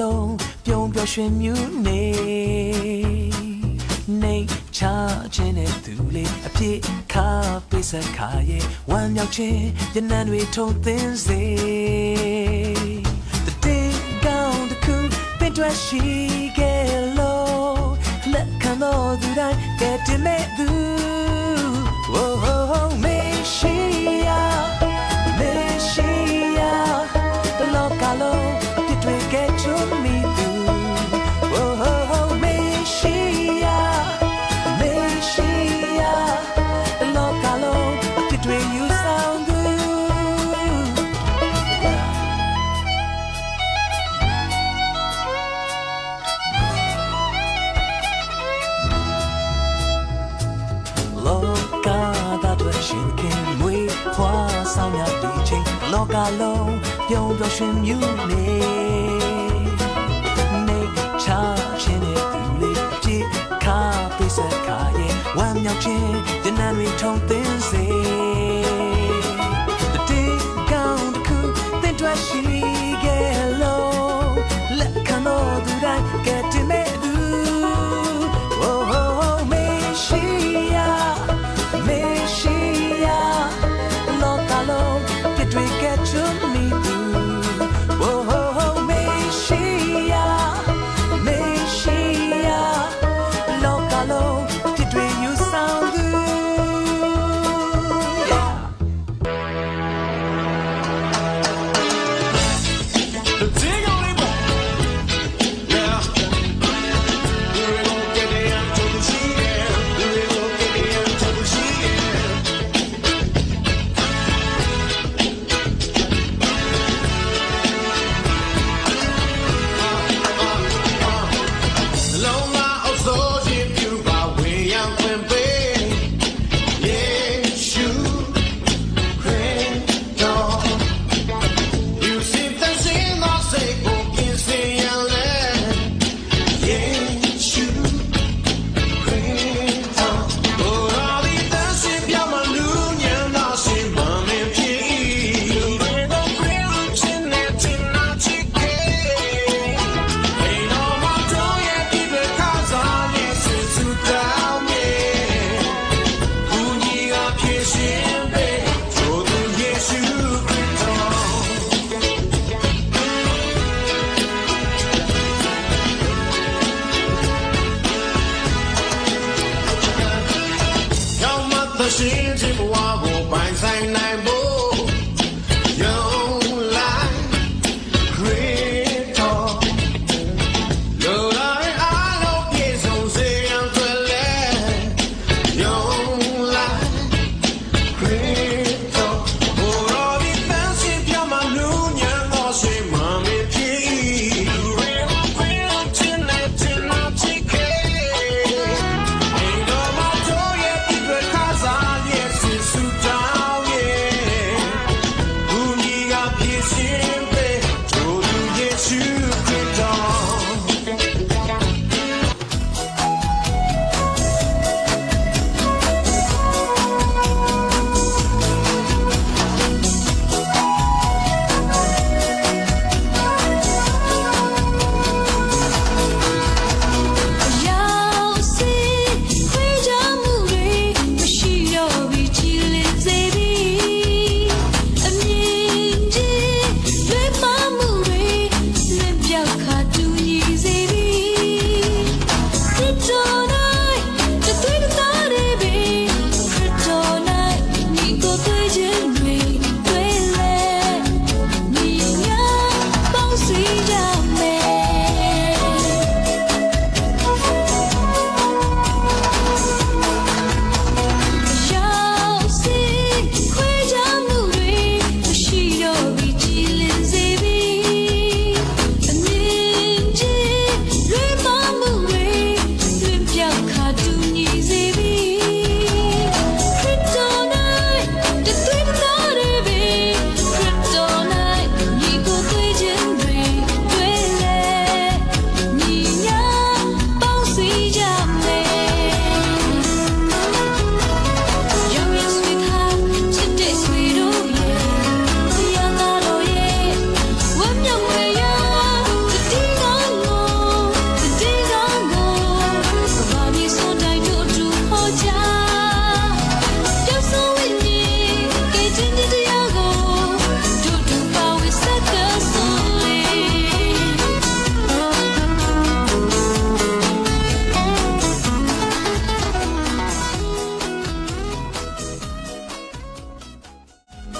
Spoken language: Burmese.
လုံးပြုံးပျော်ရွှင်မြူနေနေချခြင်းနဲ့သူလေးအဖြစ်ခါပိစခါရဲ့ဝမ်းမြောက်ခြင်းရနံတွေထုံသင်းစေတည်ကောင်းတစ်ခုပင်တွက်ရှိခဲ့လို့လက်ခံတော်သူတိုင်းကဲတင်မဲ့သူ မေရှိယာတလောကလုံးပြည့်တွေ့ခဲ့ချွတ်မိသူမေရှိယာတလောကလုံးပြည့်တွေ့ယူဆောင်သူလောကရှင်ခင်မွေးဖွားဆောင်ရဒီချိန်လောကလုံးပြုံးပျော်ရွှင်မြူနေနေချခြင်းနဲ့သူလေးကြည့်ခါပိစခါရဲ့ဝမ်းမြောက်ခြင်းရနံတွေထုံသင်းစေတည်ကောင်းတစ်ခုသင်တွေ့ရှိခဲ့လို့လက်ခံတော်သူတိုင်းကဲတင်မဲ့သူရှင်ချင်းဘဝကိုပိုင်ဆိုင်နိုင်